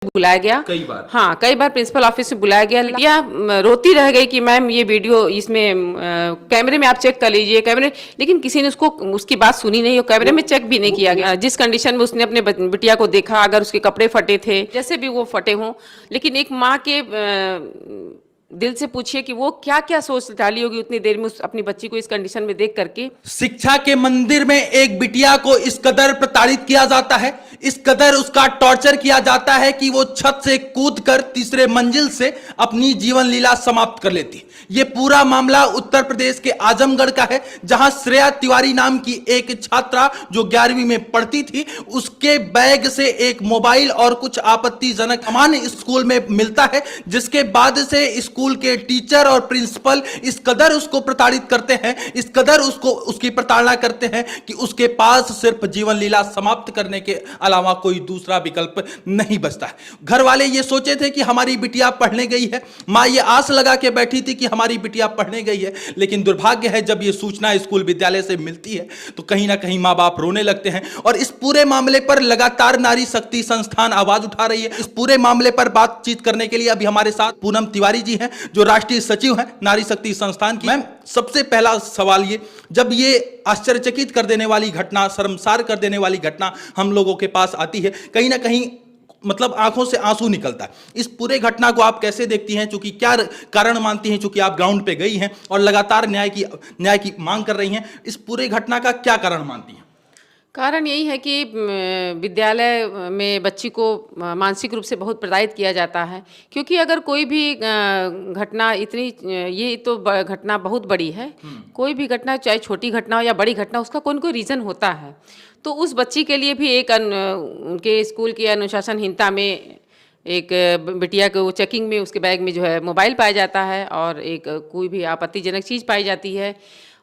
बुलाया गया कई बार। हाँ, कई बार प्रिंसिपल ऑफिस में बुलाया गया या रोती रह गई कि मैम ये वीडियो इसमें कैमरे में आप चेक कर लीजिए कैमरे, लेकिन किसी ने उसको उसकी बात सुनी नहीं और कैमरे में चेक भी नहीं किया गया। जिस कंडीशन में उसने अपने बिटिया को देखा, अगर उसके कपड़े फटे थे, जैसे भी वो फटे हों, लेकिन एक माँ के दिल से पूछिए कि वो क्या क्या सोच डाली होगी उतनी देर में अपनी बच्ची को इस कंडीशन में देख करके। शिक्षा के मंदिर में एक बिटिया को इस कदर प्रताड़ित किया जाता है, इस कदर उसका टॉर्चर किया जाता है कि वो छत से कूदकर तीसरे मंजिल से अपनी जीवन लीला समाप्त कर लेती है। यह पूरा मामला उत्तर प्रदेश के आजमगढ़ का है, जहां श्रेया तिवारी नाम की एक छात्रा जो 11वीं में पढ़ती थी, उसके बैग से एक मोबाइल और कुछ आपत्तिजनक सामान स्कूल में मिलता है, जिसके बाद से स्कूल के टीचर और प्रिंसिपल इस कदर उसको प्रताड़ित करते हैं, इस कदर उसकी प्रताड़ना करते हैं कि उसके पास सिर्फ जीवन लीला समाप्त करने के अलावा कोई दूसरा विकल्प नहीं बचता है। घर वाले ये सोचे थे कि हमारी बिटिया पढ़ने गई है, मां ये आस लगा के बैठी थी कि हमारी बिटिया पढ़ने गई है, लेकिन दुर्भाग्य है जब ये सूचना स्कूल विद्यालय से मिलती है तो कहीं ना कहीं मां बाप रोने लगते हैं। और इस पूरे मामले पर लगातार नारी शक्ति संस्थान आवाज उठा रही है। इस पूरे मामले पर बातचीत करने के लिए अभी हमारे साथ पूनम तिवारी जी हैं, जो राष्ट्रीय सचिव हैं नारी शक्ति संस्थान की। मैम, सबसे पहला सवाल ये, जब ये आश्चर्यचकित कर देने वाली घटना, शर्मसार कर देने वाली घटना हम लोगों के पास आती है, कहीं ना कहीं मतलब आंखों से आंसू निकलता है। इस पूरे घटना को आप कैसे देखती हैं, चूंकि क्या कारण मानती हैं, चूंकि आप ग्राउंड पे गई हैं और लगातार न्याय की मांग कर रही हैं, इस पूरे घटना का क्या कारण मानती हैं? कारण यही है कि विद्यालय में बच्ची को मानसिक रूप से बहुत प्रताड़ित किया जाता है, क्योंकि अगर कोई भी घटना इतनी, ये तो घटना बहुत बड़ी है, कोई भी घटना चाहे छोटी घटना हो या बड़ी घटना, उसका कोई न कोई रीज़न होता है। तो उस बच्ची के लिए भी एक उनके स्कूल की अनुशासनहीनता में एक बिटिया को चेकिंग में उसके बैग में जो है मोबाइल पाया जाता है और एक कोई भी आपत्तिजनक चीज़ पाई जाती है,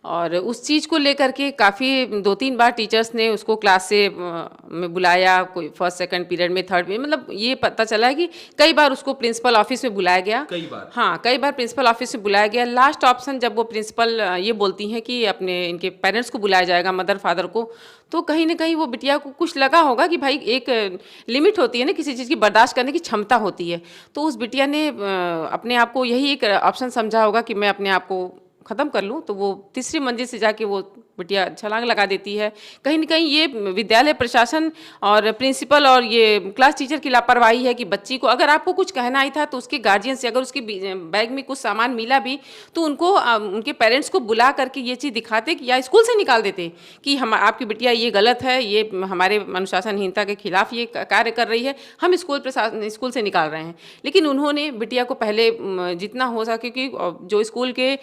और उस चीज़ को लेकर के काफ़ी 2-3 बार टीचर्स ने उसको क्लास से में बुलाया, कोई फर्स्ट सेकंड पीरियड में, थर्ड में, मतलब ये पता चला है कि कई बार उसको प्रिंसिपल ऑफिस में बुलाया गया। कई बार? हाँ, कई बार प्रिंसिपल ऑफिस में बुलाया गया। लास्ट ऑप्शन जब वो प्रिंसिपल ये बोलती हैं कि अपने इनके पेरेंट्स को बुलाया जाएगा, मदर फादर को, तो कहीं ना कहीं वो बिटिया को कुछ लगा होगा कि भाई एक लिमिट होती है ना, किसी चीज़ की बर्दाश्त करने की क्षमता होती है। तो उस बिटिया ने अपने आप को यही एक ऑप्शन समझा होगा कि मैं अपने आप को ख़त्म कर लूँ, तो वो तीसरी मंजिल से जाके वो बिटिया छलांग लगा देती है। कहीं ना कहीं ये विद्यालय प्रशासन और प्रिंसिपल और ये क्लास टीचर की लापरवाही है कि बच्ची को, अगर आपको कुछ कहना ही था तो उसके गार्जियन से, अगर उसके बैग में कुछ सामान मिला भी तो उनको उनके पेरेंट्स को बुला करके ये चीज़ दिखाते कि, या स्कूल से निकाल देते कि हम आपकी बिटिया ये गलत है, ये हमारे अनुशासनहीनता के खिलाफ ये कार्य कर रही है, हम स्कूल से निकाल रहे हैं। लेकिन उन्होंने बिटिया को पहले जितना हो सके, क्योंकि जो स्कूल के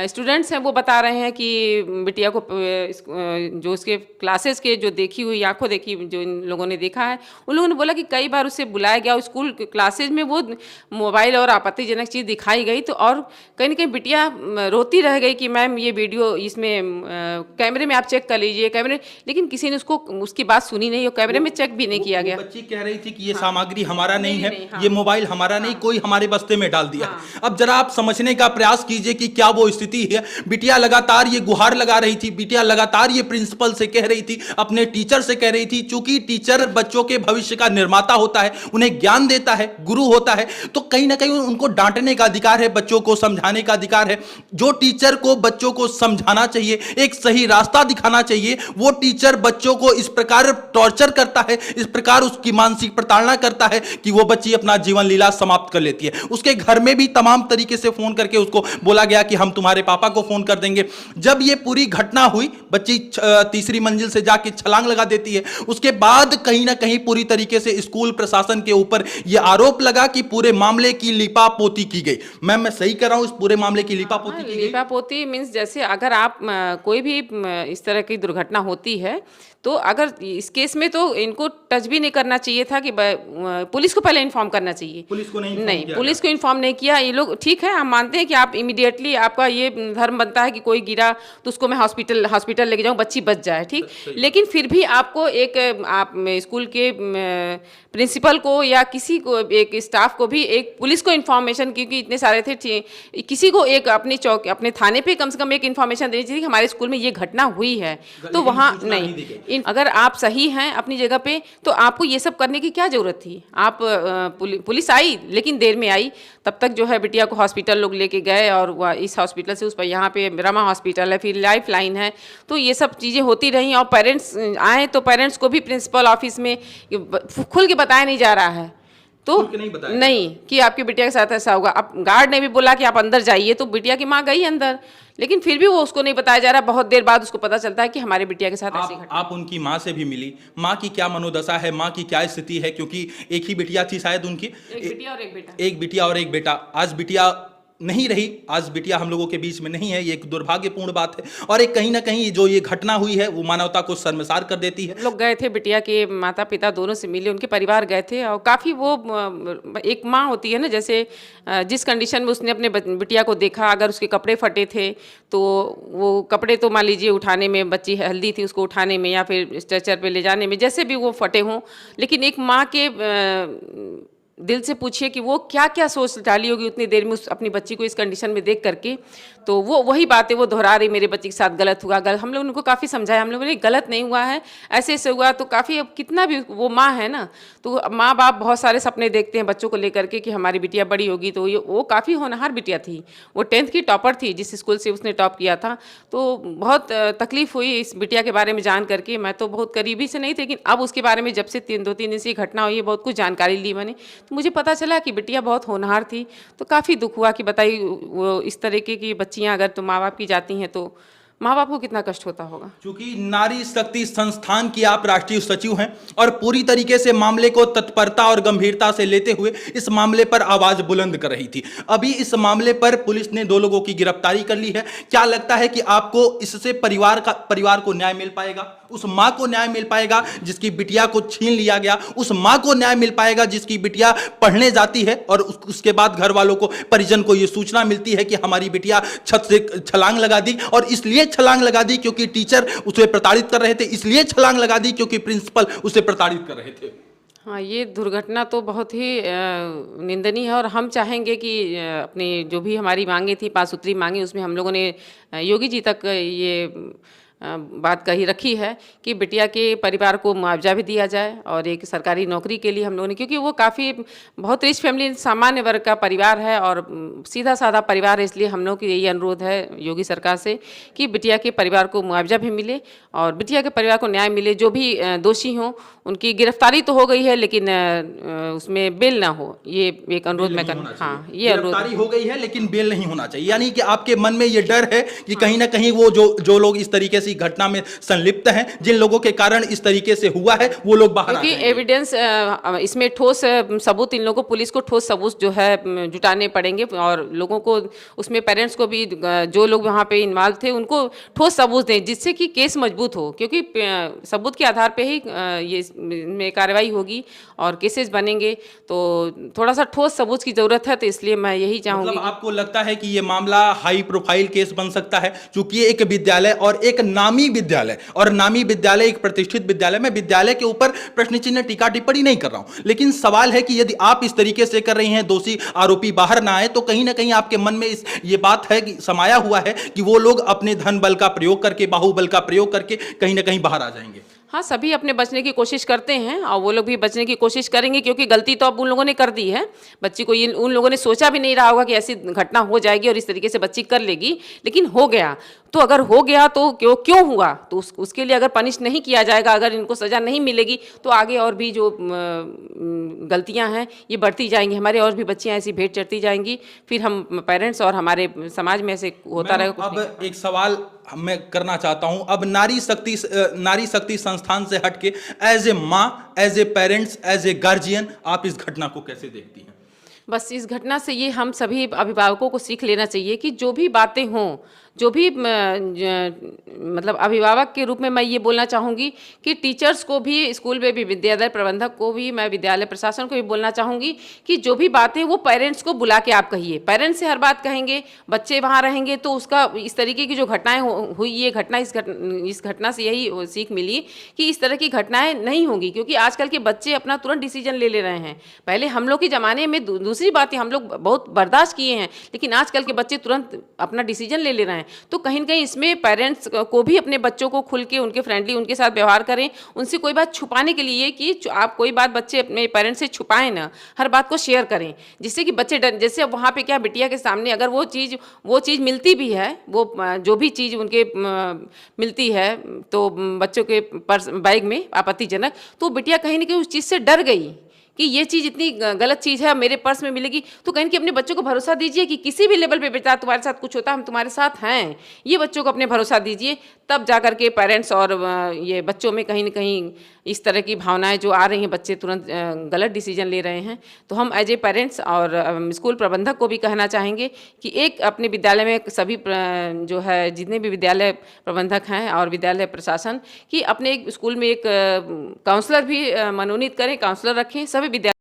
स्टूडेंट्स हैं वो बता रहे हैं कि बिटिया को जो उसके क्लासेस के जो देखी हुई आंखों देखी, जो इन लोगों ने देखा है, उन लोगों ने बोला कि कई बार उसे बुलाया गया, स्कूल क्लासेज में वो मोबाइल और आपत्तिजनक चीज़ दिखाई गई, तो और कहीं ना कहीं बिटिया रोती रह गई कि मैम ये वीडियो इसमें कैमरे में आप चेक कर लीजिए कैमरे, लेकिन किसी ने उसको उसकी बात सुनी नहीं और कैमरे में चेक भी नहीं किया गया। बच्ची कह रही थी कि ये सामग्री हमारा नहीं है, ये मोबाइल हमारा नहीं, कोई हमारे बस्ते में डाल दिया। अब जरा आप समझने का प्रयास कीजिए कि क्या वो स्थिति है। बिटिया लगातार ये गुहार लगा रही थी, बिटिया लगातार ये प्रिंसिपल से कह रही थी, अपने टीचर से कह रही थी, चूंकि टीचर बच्चों के भविष्य का निर्माता होता है, उन्हें ज्ञान देता है, गुरु होता है, तो कहीं ना कहीं उनको डांटने का अधिकार है, बच्चों को समझाने का अधिकार है। जो टीचर को बच्चों को समझाना चाहिए, एक सही रास्ता दिखाना चाहिए, वो टीचर बच्चों को इस प्रकार टॉर्चर करता है, इस प्रकार उसकी मानसिक प्रताड़ना करता है कि वो बच्ची अपना जीवन लीला समाप्त कर लेती है। उसके घर में भी तमाम तरीके से फोन करके उसको बोला गया कि हम तुम्हारे पापा को फोन कर देंगे। जब ये पूरी घटना हुई, बच्ची तीसरी मंजिल से जाके छलांग लगा देती है, उसके बाद कहीं ना कहीं पूरी तरीके से स्कूल प्रशासन के ऊपर यह आरोप लगा कि पूरे मामले की लिपापोती की गई। मैम, मैं सही कर रहा हूं, इस पूरे मामले की लिपापोती की गई? लिपापोती मीन्स जैसे अगर आप कोई भी इस तरह की दुर्घटना होती है, तो अगर इस केस में तो इनको टच भी नहीं करना चाहिए था कि पुलिस को पहले इन्फॉर्म करना चाहिए। पुलिस को नहीं पुलिस को इन्फॉर्म नहीं किया ये लोग। ठीक है, हम मानते हैं कि आप इमीडिएटली आपका ये धर्म बनता है कि कोई गिरा तो उसको मैं हॉस्पिटल लेके जाऊँ, बच्ची बच जाए, ठीक। लेकिन फिर भी आपको एक आप स्कूल के प्रिंसिपल को या किसी को, एक स्टाफ को भी, एक पुलिस को इन्फॉर्मेशन, क्योंकि इतने सारे थे, किसी को एक अपनी चौक अपने थाने पे कम से कम एक इन्फॉर्मेशन देनी चाहिए कि हमारे स्कूल में ये घटना हुई है। तो वहाँ नहीं, अगर आप सही हैं अपनी जगह पे तो आपको ये सब करने की क्या ज़रूरत थी। आप पुलिस आई लेकिन देर में आई, तब तक जो है बिटिया को हॉस्पिटल लोग लेके गए और इस हॉस्पिटल से उस पर, यहाँ पे रमा हॉस्पिटल है, फिर लाइफ लाइन है, तो ये सब चीज़ें होती रहीं। और पेरेंट्स आए तो पेरेंट्स को भी प्रिंसिपल ऑफिस में खुल के बताया नहीं जा रहा है, तो नहीं कि आपकी बिटिया के साथ ऐसा होगा। अब गार्ड ने भी बोला कि आप अंदर जाइए, तो बिटिया की माँ गई अंदर, लेकिन फिर भी वो उसको नहीं बताया जा रहा। बहुत देर बाद उसको पता चलता है कि हमारे बिटिया के साथ ऐसी घटना। आप उनकी माँ से भी मिली, माँ की क्या मनोदशा है, माँ की क्या स्थिति है, क्योंकि एक ही बिटिया थी शायद उनकी, एक बिटिया और एक बेटा, एक बिटिया और एक बेटा। आज बिटिया नहीं रही, आज बिटिया हम लोगों के बीच में नहीं है, ये एक दुर्भाग्यपूर्ण बात है। और एक कहीं ना कहीं जो ये घटना हुई है वो मानवता को शर्मसार कर देती है। लोग गए थे, बिटिया के माता पिता दोनों से मिले, उनके परिवार गए थे, और काफ़ी वो एक माँ होती है ना, जैसे जिस कंडीशन में उसने अपने बिटिया को देखा, अगर उसके कपड़े फटे थे तो वो कपड़े तो मान लीजिए उठाने में, बच्ची हेल्दी थी, उसको उठाने में या फिर स्ट्रेचर पे ले जाने में, जैसे भी वो फटे हों, लेकिन एक माँ के दिल से पूछिए कि वो क्या क्या सोच डाली होगी उतनी देर में अपनी बच्ची को इस कंडीशन में देख करके। तो वो वही बातें वो दोहरा रही, मेरे बच्ची के साथ गलत हुआ, हम लोग उनको काफ़ी समझाया, हम लोगों ने गलत नहीं हुआ है, ऐसे ऐसे हुआ। तो काफ़ी, अब कितना भी वो माँ है ना, तो माँ बाप बहुत सारे सपने देखते हैं बच्चों को लेकर के कि हमारी बिटिया बड़ी होगी। तो ये वो काफ़ी होनहार बिटिया थी, वो 10th की टॉपर थी, जिस स्कूल से उसने टॉप किया था। तो बहुत तकलीफ हुई इस बिटिया के बारे में जान करके। मैं तो बहुत करीबी से नहीं थी, लेकिन अब उसके बारे में जब से 2-3 दिन से घटना हुई है, बहुत कुछ जानकारी ली मैंने, तो मुझे पता चला कि बिटिया बहुत होनहार थी। तो काफ़ी दुख हुआ कि बताइए, वो इस तरीके की बच्चियां अगर तो माँ बाप की जाती हैं तो माँ बाप को कितना कष्ट होता होगा। क्योंकि नारी शक्ति संस्थान की आप राष्ट्रीय सचिव हैं और पूरी तरीके से मामले को तत्परता और गंभीरता से लेते हुए इस मामले पर आवाज बुलंद कर रही थी। अभी इस मामले पर पुलिस ने 2 लोगों की गिरफ्तारी कर ली है। क्या लगता है कि आपको इससे परिवार को न्याय मिल पाएगा? उस माँ को न्याय मिल पाएगा जिसकी बिटिया को छीन लिया गया? उस माँ को न्याय मिल पाएगा जिसकी बिटिया पढ़ने जाती है और उसके बाद घर वालों को, परिजन को यह सूचना मिलती है कि हमारी बिटिया छत से छलांग लगा दी, और इसलिए छलांग लगा दी क्योंकि टीचर उसे प्रताड़ित कर रहे थे, इसलिए छलांग लगा दी क्योंकि प्रिंसिपल उसे प्रताड़ित कर रहे थे? हाँ, ये दुर्घटना तो बहुत ही निंदनीय है, और हम चाहेंगे कि अपनी जो भी हमारी मांगे थी, 5 सूत्री मांगे, उसमें हम लोगों ने योगी जी तक ये बात कही रखी है कि बिटिया के परिवार को मुआवजा भी दिया जाए और एक सरकारी नौकरी के लिए हम लोगों ने, क्योंकि वो काफ़ी बहुत रिच फैमिली, सामान्य वर्ग का परिवार है और सीधा साधा परिवार है, इसलिए हम लोग की यही अनुरोध है योगी सरकार से कि बिटिया के परिवार को मुआवजा भी मिले और बिटिया के परिवार को न्याय मिले। जो भी दोषी हों उनकी गिरफ्तारी तो हो गई है, लेकिन उसमें बेल ना हो, ये एक अनुरोध मैं करना। हाँ, ये गिरफ्तारी हो गई है लेकिन बेल नहीं होना चाहिए, यानी कि आपके मन में ये डर है कि कहीं ना कहीं वो जो लोग इस तरीके से घटना में संलिप्त हैं, जिन लोगों के कारण इस तरीके से हुआ है, वो लोग बाहर आ जाएंगे। एविडेंस इसमें ठोस सबूत, इन लोगों को, पुलिस को ठोस सबूत जो है जुटाने पड़ेंगे, और लोगों को, उसमें पेरेंट्स को भी, जो लोग वहाँ पे इन्वॉल्व थे उनको ठोस सबूत दें जिससे कि केस मजबूत हो, क्योंकि सबूत के आधार पे ही ये में कार्रवाई होगी और केसेस बनेंगे। तो थोड़ा सा ठोस सबूत की जरूरत है, तो इसलिए मैं यही चाहूँगी। मतलब आपको लगता है कि ये मामला हाई प्रोफाइल केस बन सकता है, क्योंकि एक विद्यालय और एक नामी विद्यालय, और नामी विद्यालय एक प्रतिष्ठित विद्यालय, मैं विद्यालय के ऊपर प्रश्न चिन्ह टीका टिप्पणी नहीं कर रहा हूं, लेकिन सवाल है कि यदि आप इस तरीके से कर रही हैं, दोषी आरोपी बाहर ना आए, तो कहीं ना कहीं आपके मन में ये बात है कि समाया हुआ है कि वो लोग अपने धन बल का प्रयोग करके, बाहुबल का प्रयोग करके कहीं ना कहीं बाहर आ जाएंगे। हाँ, सभी अपने बचने की कोशिश करते हैं और वो लोग भी बचने की कोशिश करेंगे, क्योंकि गलती तो अब उन लोगों ने कर दी है। बच्ची को, ये उन लोगों ने सोचा भी नहीं रहा होगा कि ऐसी घटना हो जाएगी और इस तरीके से बच्ची कर लेगी, लेकिन हो गया। तो अगर हो गया तो क्यों हुआ, तो उसके लिए अगर पनिश नहीं किया जाएगा, अगर इनको सज़ा नहीं मिलेगी, तो आगे और भी जो गलतियां हैं ये बढ़ती जाएंगी, हमारे और भी बच्चियां ऐसी भेंट चढ़ती जाएंगी, फिर हम पेरेंट्स और हमारे समाज में ऐसे होता रहेगा। अब एक सवाल मैं करना चाहता हूं, अब नारी शक्ति संस्थान से हटके एज ए माँ, as a parents, as a guardian, आप इस घटना को कैसे देखती हैं? बस इस घटना से ये हम सभी अभिभावकों को सीख लेना चाहिए कि जो भी बातें हों, जो भी मतलब अभिभावक के रूप में मैं ये बोलना चाहूँगी कि टीचर्स को भी, स्कूल में भी, विद्यालय प्रबंधक को भी, मैं विद्यालय प्रशासन को भी बोलना चाहूँगी कि जो भी बातें वो पेरेंट्स को बुला के आप कहिए। पेरेंट्स से हर बात कहेंगे, बच्चे वहाँ रहेंगे तो उसका इस तरीके की जो घटनाएं हुई, ये घटना इस घटना से यही सीख मिली कि इस तरह की घटनाएं नहीं होंगी, क्योंकि आजकल के बच्चे अपना तुरंत डिसीजन ले रहे हैं। पहले हम लोग के ज़माने में दूसरी बात है, हम लोग बहुत बर्दाश्त किए हैं, लेकिन आजकल के बच्चे तुरंत अपना डिसीजन ले रहे हैं। तो कहीं ना कहीं इसमें पेरेंट्स को भी अपने बच्चों को खुल के, उनके फ्रेंडली उनके साथ व्यवहार करें, उनसे कोई बात छुपाने के लिए कि आप कोई बात बच्चे अपने पेरेंट्स से छुपाएं ना, हर बात को शेयर करें, जिससे कि बच्चे डर, जैसे वहाँ पे क्या बिटिया के सामने अगर वो चीज़ मिलती भी है, वो जो भी चीज़ उनके मिलती है तो बच्चों के पर्स बैग में आपत्तिजनक, तो बिटिया कहीं ना कहीं उस चीज़ से डर गई कि ये चीज़ इतनी गलत चीज़ है, मेरे पर्स में मिलेगी। तो कहीं कि अपने बच्चों को भरोसा दीजिए कि किसी भी लेवल पे बेटा तुम्हारे साथ कुछ होता है, हम तुम्हारे साथ हैं, ये बच्चों को अपने भरोसा दीजिए। तब जा कर के पेरेंट्स और ये बच्चों में कहीं ना कहीं इस तरह की भावनाएं जो आ रही हैं, बच्चे तुरंत गलत डिसीजन ले रहे हैं। तो हम एज ए पेरेंट्स और स्कूल प्रबंधक को भी कहना चाहेंगे कि एक अपने विद्यालय में सभी जो है जितने भी विद्यालय प्रबंधक हैं और विद्यालय प्रशासन, कि अपने एक स्कूल में एक काउंसलर भी मनोनीत करें, काउंसलर रखें, सभी विद्यालय